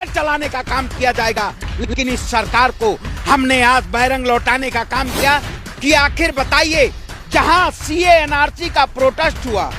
चलाने का काम किया जाएगा, लेकिन इस सरकार को हमने आज बैरंग लौटाने का काम किया कि आखिर बताइए, जहां सीए एनआरसी का प्रोटेस्ट हुआ,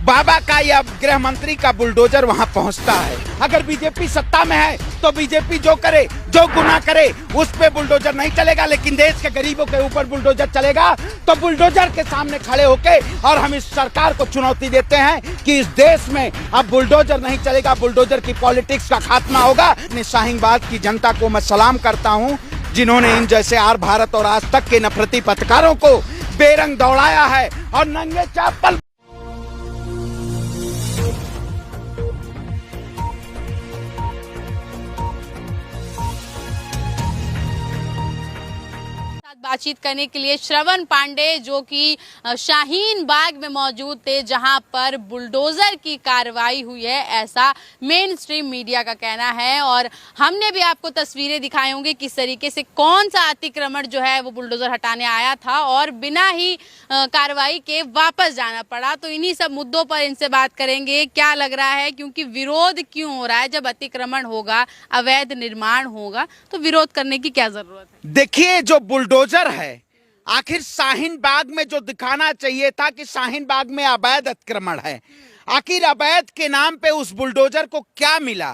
बाबा का या गृह मंत्री का बुलडोजर वहां पहुंचता है। अगर बीजेपी सत्ता में है तो बीजेपी जो करे, जो गुनाह करे, उस पे बुलडोजर नहीं चलेगा, लेकिन देश के गरीबों के ऊपर बुलडोजर चलेगा। तो बुलडोजर के सामने खड़े होके और हम इस सरकार को चुनौती देते हैं कि इस देश में अब बुलडोजर नहीं चलेगा, बुलडोजर की पॉलिटिक्स का खात्मा होगा। अपने शाहीनबाग की जनता को मैं सलाम करता हूं, जिन्होंने इन जैसे आर भारत और आज तक के नफरती पत्रकारों को बेरंग दौड़ाया है और नंगे चप्पल बातचीत करने के लिए श्रवण पांडे, जो कि शाहीन बाग में मौजूद थे, जहां पर बुलडोजर की कार्रवाई हुई है, ऐसा मेन स्ट्रीम मीडिया का कहना है। और हमने भी आपको तस्वीरें दिखाई होंगी किस तरीके से कौन सा अतिक्रमण जो है वो बुलडोजर हटाने आया था और बिना ही कार्रवाई के वापस जाना पड़ा। तो इन्हीं सब मुद्दों पर इनसे बात करेंगे, क्या लग रहा है, क्योंकि विरोध क्यों हो रहा है। जब अतिक्रमण होगा, अवैध निर्माण होगा, तो विरोध करने की क्या जरूरत है। देखिए, जो बुलडोजर है, आखिर शाहीन बाग में जो दिखाना चाहिए था कि शाहीन बाग में अवैध अतिक्रमण है, आखिर अवैध के नाम पे उस बुलडोजर को क्या मिला?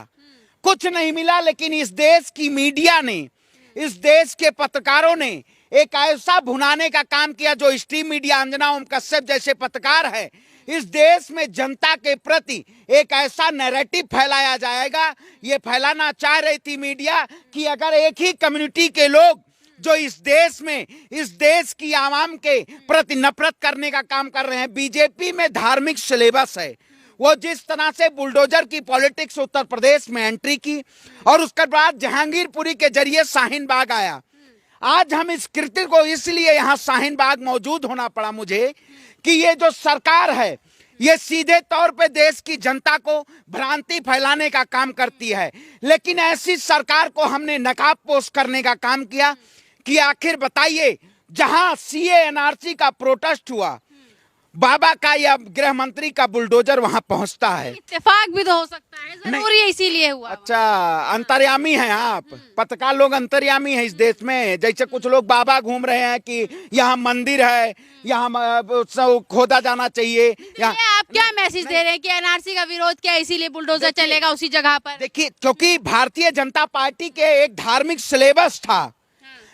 कुछ नहीं मिला। लेकिन इस देश की मीडिया ने, इस देश के पत्रकारों ने एक ऐसा भुनाने का काम किया, जो स्ट्रीम मीडिया, अंजना ओम कश्यप जैसे पत्रकार है, इस देश में जनता के प्रति एक ऐसा नैरेटिव फैलाया जाएगा। ये फैलाना चाह रही थी मीडिया कि अगर एक ही कम्युनिटी के लोग जो इस देश में, इस देश की आवाम के प्रति नफरत करने का काम कर रहे हैं, बीजेपी में धार्मिक सिलेबस है, वो जिस तरह से बुलडोजर की पॉलिटिक्स उत्तर प्रदेश में एंट्री की और उसके बाद जहांगीरपुरी के जरिए शाहीन बाग आया। आज हम इस कृत्य को इसलिए यहाँ शाहीन बाग मौजूद होना पड़ा मुझे कि ये जो सरकार है, ये सीधे तौर पे देश की जनता को भ्रांति फैलाने का काम करती है। लेकिन ऐसी सरकार को हमने नकाबपोश करने का काम किया कि आखिर बताइए, जहां सीए एनआरसी का प्रोटेस्ट हुआ, बाबा का या गृह मंत्री का बुलडोजर वहां पहुंचता है। इत्तेफाक भी तो हो सकता है, जरूरी है इसीलिए हुआ। अच्छा, अंतर्यामी हैं आप, पत्रकार लोग अंतर्यामी हैं इस देश में। जैसे कुछ लोग बाबा घूम रहे हैं कि यहाँ मंदिर है, यहाँ खोदा जाना चाहिए। आप क्या मैसेज दे रहे हैं कि एनआरसी का विरोध किया, इसीलिए बुलडोजर चलेगा उसी जगह पर? देखिए, क्योंकि भारतीय जनता पार्टी के एक धार्मिक सिलेबस था,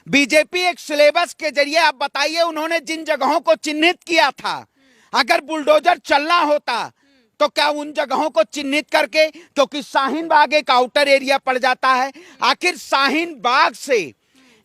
बीजेपी एक सिलेबस के जरिए, आप बताइए, उन्होंने जिन जगहों को चिन्हित किया था, अगर बुलडोजर चलना होता तो क्या उन जगहों को चिन्हित करके, क्योंकि शाहीन बाग एक आउटर एरिया पड़ जाता है, आखिर शाहीन बाग से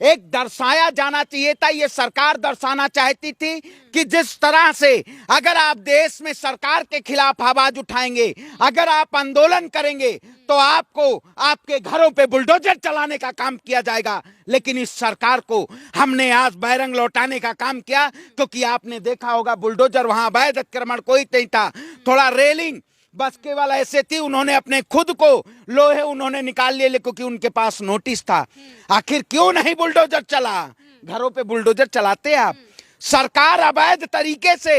एक दर्शाया जाना चाहिए था। ये सरकार दर्शाना चाहती थी कि जिस तरह से अगर आप देश में सरकार के खिलाफ आवाज उठाएंगे, अगर आप आंदोलन करेंगे, तो आपको आपके घरों पे बुलडोजर चलाने का काम किया जाएगा। लेकिन इस सरकार को हमने आज बैरंग लौटाने का काम किया, क्योंकि आपने देखा होगा बुलडोजर वहां अवैध अतिक्रमण कोई नहीं था, थोड़ा रेलिंग बस केवल ऐसे थी, उन्होंने अपने खुद को लोहे उन्होंने निकाल लिए क्योंकि उनके पास नोटिस था। आखिर क्यों नहीं बुलडोजर चला? घरों पे बुलडोजर चलाते आप। सरकार अवैध तरीके से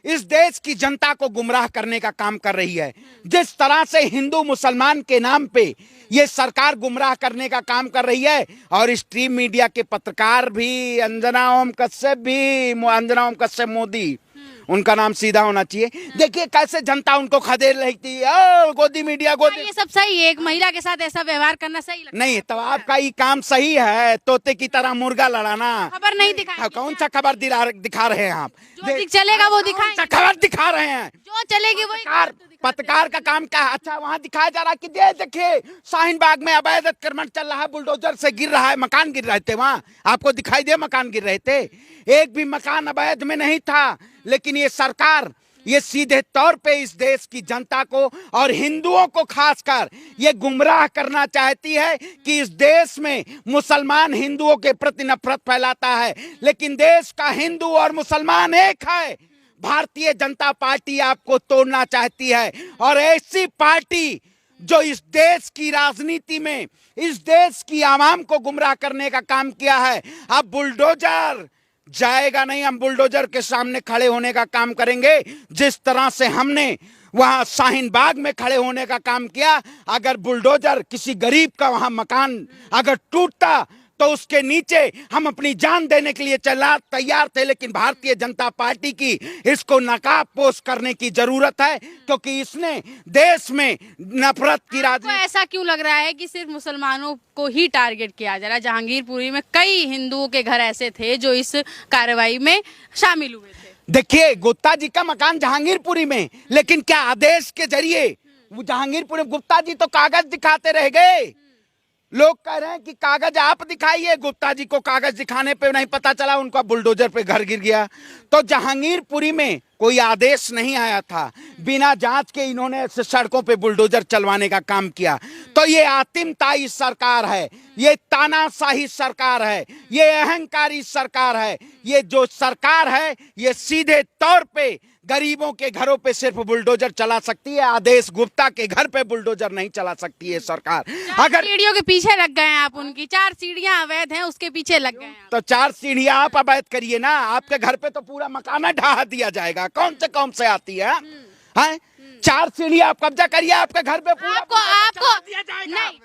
इस देश की जनता को गुमराह करने का काम कर रही है। जिस तरह से हिंदू मुसलमान के नाम पे ये सरकार गुमराह करने का काम कर रही है, और स्ट्रीम मीडिया के पत्रकार भी, अंजना ओम कश्यप मोदी, उनका नाम सीधा होना चाहिए। देखिए कैसे जनता उनको खदेड़ रही थी, गोदी मीडिया, गोदी। ये सब सही है, एक महिला के साथ ऐसा व्यवहार करना सही लगता नहीं? तो आपका ये काम सही है, तोते की तरह मुर्गा लड़ाना। खबर नहीं दिखाई? कौन सा खबर दिखा रहे हैं आप? जो चलेगा वो दिखाएं। खबर दिखा रहे हैं, जो चलेगी वही। पत्रकार का काम क्या है? अच्छा, वहाँ दिखाया जा रहा है कि देखिए शाहीन बाग में अवैध अतिक्रमण चल रहा है, बुलडोजर से गिर रहा है, मकान गिर रहे थे। वहाँ आपको दिखाई दे मकान गिर रहे थे? एक भी मकान अवैध में नहीं था। लेकिन ये सरकार, ये सीधे तौर पे इस देश की जनता को और हिंदुओं को खासकर ये गुमराह करना चाहती है कि इस देश में मुसलमान हिंदुओं के प्रति नफरत फैलाता है। लेकिन देश का हिंदू और मुसलमान एक है। भारतीय जनता पार्टी आपको तोड़ना चाहती है, और ऐसी पार्टी जो इस देश की राजनीति में, इस देश की आवाम को गुमराह करने का काम किया है। अब बुलडोजर जाएगा नहीं, हम बुलडोजर के सामने खड़े होने का काम करेंगे। जिस तरह से हमने वहां शाहीन बाग में खड़े होने का काम किया। अगर बुलडोजर किसी गरीब का वहां मकान अगर टूटता तो उसके नीचे हम अपनी जान देने के लिए चला तैयार थे, लेकिन भारतीय जनता पार्टी की इसको नकाब पोश करने की जरूरत है, क्योंकि इसने देश में नफरत की आपको राजनीति। ऐसा क्यों लग रहा है कि सिर्फ मुसलमानों को ही टारगेट किया जा रहा है? जहांगीरपुरी में कई हिंदुओं के घर ऐसे थे जो इस कार्रवाई में शामिल हुए थे। देखिए, गुप्ता जी का मकान जहांगीरपुरी में, लेकिन क्या आदेश के जरिए वो जहांगीरपुरी, गुप्ता जी तो कागज दिखाते रह गए। लोग कह रहे हैं कि कागज आप दिखाइए, गुप्ता जी को कागज दिखाने पे नहीं पता चला उनका बुलडोजर पे घर गिर गया। तो जहांगीरपुरी में कोई आदेश नहीं आया था, बिना जांच के इन्होंने ऐसे सड़कों पे बुलडोजर चलवाने का काम किया। तो ये आतिमताई सरकार है, ये तानाशाही सरकार है, ये अहंकारी सरकार है। ये जो सरकार है ये सीधे तौर पे गरीबों के घरों पे सिर्फ बुलडोजर चला सकती है, आदेश गुप्ता के घर पे बुलडोजर नहीं चला सकती है सरकार। अगर सीढ़ियों के पीछे लग गए हैं आप, उनकी 4 सीढ़ियां अवैध हैं उसके पीछे लग गए हैं आप। तो 4 सीढ़ियां आप अवैध करिए ना, आपके घर पे तो पूरा मकान ढहा दिया जाएगा। कौन से आती है? हैं? 4 सीढ़ियां आप कब्जा करिए, आपके घर पे पूरा आपको दिया जाएगा। नहीं,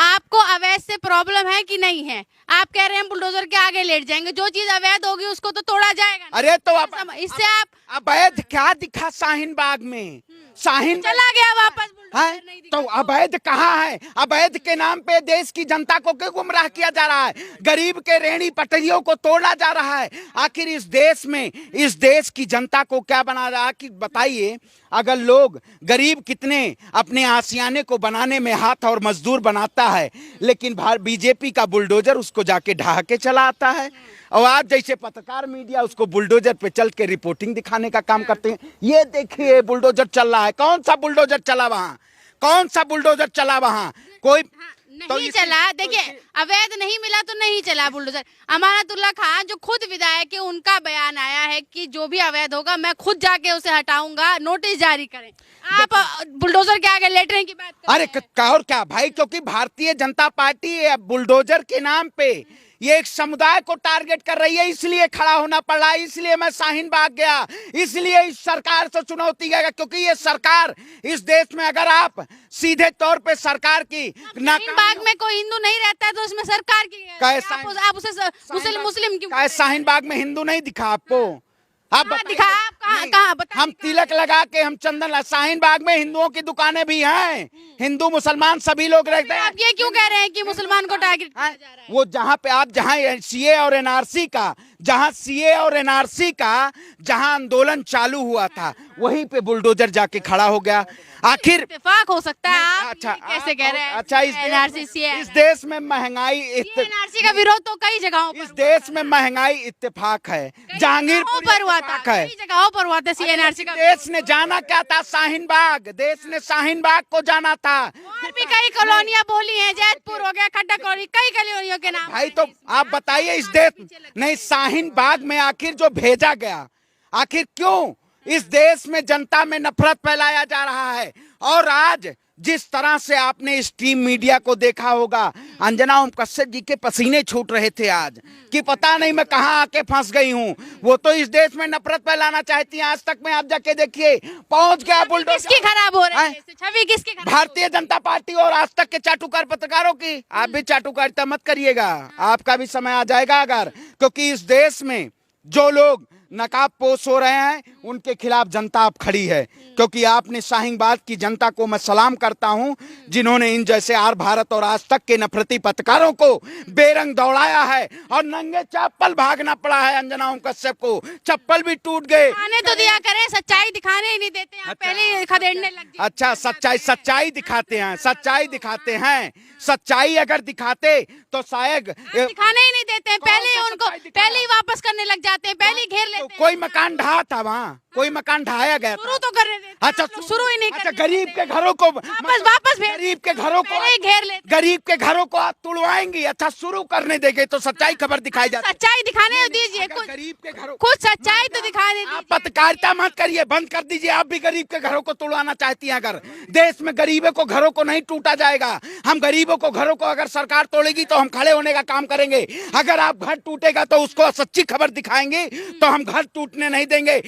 आपको अवैध से प्रॉब्लम है कि नहीं है? आप कह रहे हैं बुलडोजर के आगे लेट जाएंगे, जो चीज अवैध होगी उसको तो तोड़ा जाएगा ना। अरे तो इससे आप अवैध क्या दिखा शाहीन बाग में? शाहीन चला गया वापस है तो अवैध कहाँ है? अवैध के नाम पे देश की जनता को क्यों गुमराह किया जा रहा है? गरीब के रेहड़ी पटरियों को तोड़ा जा रहा है। आखिर इस देश में इस देश की जनता को क्या बना रहा है कि बताइए। अगर लोग गरीब कितने अपने आशियाने को बनाने में हाथ और मजदूर बनाता है, लेकिन बीजेपी का बुलडोजर उसको जाके ढहा के चला आता है। और आज जैसे पत्रकार मीडिया उसको बुलडोजर पे चल के रिपोर्टिंग दिखाने का काम करते हैं। ये देखिए बुलडोजर चल रहा है। कौन सा बुलडोजर चला वहां? कौन सा बुलडोजर चला वहां? कोई नहीं चला। देखिए, अवैध नहीं मिला तो नहीं चला बुलडोजर। अमानतुल्लाह खान जो खुद विधायक है, उनका बयान आया है कि जो भी अवैध होगा मैं खुद जाके उसे हटाऊंगा, नोटिस जारी करें। आप बुलडोजर के आगे लेटने की बात कर अरे और क्या भाई, क्योंकि भारतीय जनता पार्टी बुलडोजर के नाम पे ये एक समुदाय को टारगेट कर रही है, इसलिए खड़ा होना पड़ रहा है। इसलिए मैं शाहीन बाग गया, इसलिए इस सरकार से चुनौती है, क्योंकि ये सरकार इस देश में अगर आप सीधे तौर पे सरकार की शाहीन बाग में कोई हिंदू नहीं रहता है तो उसमें सरकार की आप उसे मुस्लिम क्यों? शाहीन बाग में हिंदू नहीं दिखा आपको? आप दिखा, आप कहाँ हम तिलक लगा के हम चंदन, शाहीन बाग में हिंदुओं की दुकानें भी हैं, हिंदू मुसलमान सभी लोग रहते हैं। आप ये क्यों कह रहे हैं कि मुसलमान को टारगेट किया जा रहा है? वो जहाँ पे आप जहाँ सीए और एनआरसी का जहाँ आंदोलन चालू हुआ था, वहीं पे बुलडोजर जाके खड़ा हो गया। आखिर इत्तेफाक हो सकता है। आप अच्छा कैसे कह रहे हैं? अच्छा, इस देश में महंगाई, एनआरसी का विरोध तो कई जगहों पर, इस देश में महंगाई इत्तेफाक है। जहांगीरपुर पर हुआ था, कई जगहों पर हुआ था एनआरसी का। देश ने जाना क्या था? शाहीन बाग। देश ने शाहीन बाग को जाना था। और भी कई कॉलोनियां बोली हैं, जैतपुर हो गया, खड्डा कॉलोनी, कई कॉलोनियों के नाम। भाई तो आप बताइए, इस देश नहीं शाहीन बाग में आखिर जो भेजा गया, आखिर क्यों इस देश में जनता में नफरत फैलाया जा रहा है? और आज जिस तरह से आपने स्ट्रीम मीडिया को देखा होगा, अंजना ओम कश्यप जी के पसीने छूट रहे थे आज कि पता नहीं मैं कहां आके फंस गई हूं। वो तो इस देश में नफरत फैलाना चाहती हैं। आज तक में आप जाके देखिए, पहुंच गया बुलडोजर। किसकी खराब हो रही है? छवि किसकी खराब? भारतीय जनता पार्टी और आज तक के चाटुकार पत्रकारों की। आप भी चाटुकारिता मत करिएगा, आपका भी समय आ जाएगा। अगर क्योंकि इस देश में जो लोग नकाब पोश हो रहे हैं उनके खिलाफ जनता अब खड़ी है, क्योंकि आपने शाहीन बाग की जनता को मैं सलाम करता हूं, जिन्होंने इन जैसे आर भारत और आज तक के नफरती पत्रकारों को बेरंग दौड़ाया है और नंगे चप्पल भागना पड़ा है। अंजना ओम कश्यप को चप्पल भी टूट गए। दिखाने तो दिया करें, सच्चाई दिखाने ही नहीं देते हैं। पहले ही खदेड़ने लग गए। अच्छा, सच्चाई दिखाते हैं, सच्चाई दिखाते हैं। सच्चाई अगर दिखाते तो शायद दिखाने ही नहीं देते हैं। पहले ही वापस करने लग जाते हैं, पहले ही घेर लेते हैं। कोई मकान ढहा था वहाँ, कोई मकान ढाया गया शुरू तो कर रहे थे। अच्छा, शुरू ही नहीं। अच्छा, गरीब के घरों को वापस गरीब के घरों को घेर लेते, गरीब के घरों को आप तुड़वाएंगी। अच्छा, शुरू करने देंगे तो सच्चाई खबर दिखाई जाती। सच्चाई दिखाने दीजिए, गरीब के घरों कुछ सच्चाई तो दिखाने दीजिए। आप पत्रकारिता मत करिए, बंद कर दीजिए। आप भी गरीब के घरों को तुड़वाना चाहती हैं। अगर देश में गरीबों को घरों को नहीं टूटा जाएगा, हम गरीबों को घरों को अगर सरकार तोड़ेगी तो हम खड़े होने का काम करेंगे। अगर आप घर टूटेगा तो उसको सच्ची खबर दिखाएंगे, तो हम घर टूटने नहीं देंगे।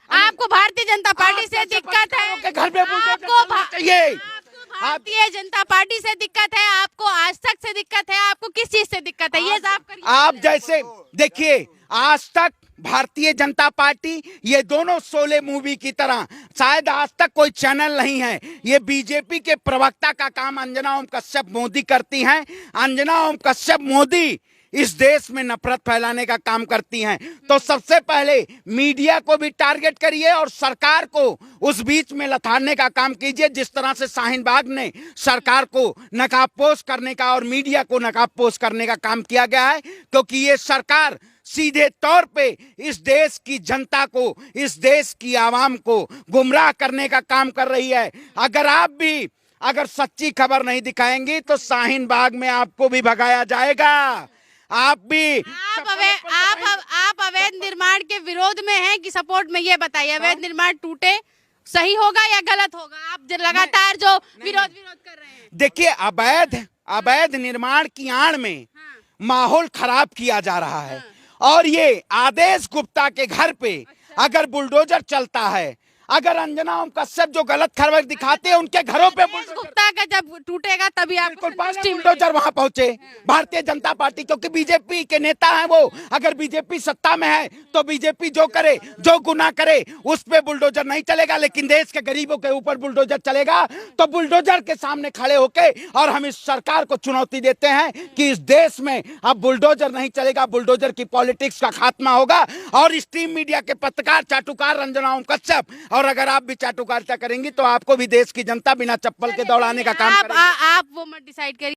आपको भारतीय जनता पार्टी से दिक्कत है? के घर पे बुलडोजर आपको चलना चाहिए। आपको भारतीय जनता पार्टी से दिक्कत है, आपको आज तक से दिक्कत है, आपको किस चीज से दिक्कत है, ये साफ करिए। आप जैसे देखिए, आज तक भारतीय जनता पार्टी, ये दोनों शोले मूवी की तरह, शायद आज तक कोई चैनल नहीं है। ये बीजेपी के प्रवक्ता का काम अंजना ओम कश्यप मोदी करती हैं। अंजना ओम कश्यप मोदी इस देश में नफरत फैलाने का काम करती हैं। तो सबसे पहले मीडिया को भी टारगेट करिए और सरकार को उस बीच में लथाड़ने का काम कीजिए, जिस तरह से शाहीन बाग ने सरकार को नकाबपोश करने का और मीडिया को नकाबपोश करने का काम किया गया है। क्योंकि ये सरकार सीधे तौर पे इस देश की जनता को, इस देश की आवाम को गुमराह करने का काम कर रही है। अगर आप भी सच्ची खबर नहीं दिखाएंगी तो शाहीन बाग में आपको भी भगाया जाएगा। आप भी आप अवैध निर्माण के विरोध में हैं कि सपोर्ट में, ये बताइए अवैध निर्माण टूटे सही होगा या गलत होगा? आप लगातार जो विरोध कर रहे हैं। देखिए, अवैध निर्माण की आड़ में माहौल खराब किया जा रहा है। और ये आदेश गुप्ता के घर पे अगर बुलडोजर चलता है, अगर अंजना ओम कश्यप जो गलत खबर दिखाते हैं उनके घरों पे गुप्ता का जब टूटेगा तभी आपको बुलडोजर वहां पहुंचे भारतीय जनता पार्टी, क्योंकि बीजेपी के नेता हैं वो। अगर बीजेपी सत्ता में है तो बीजेपी जो करे, जो गुनाह करे, उस पे बुलडोजर नहीं चलेगा। लेकिन देश के गरीबों के ऊपर बुलडोजर चलेगा। तो बुलडोजर के सामने खड़े होके और हम इस सरकार को चुनौती देते हैं कि इस देश में अब बुलडोजर नहीं चलेगा, बुलडोजर की पॉलिटिक्स का खात्मा होगा। और स्ट्रीम मीडिया के पत्रकार चाटुकार अंजना ओम कश्यप, और अगर आप भी चाटुकारिता करेंगी तो आपको भी देश की जनता बिना चप्पल के दौड़ाने का काम करेगी। आप वो मत डिसाइड करिए।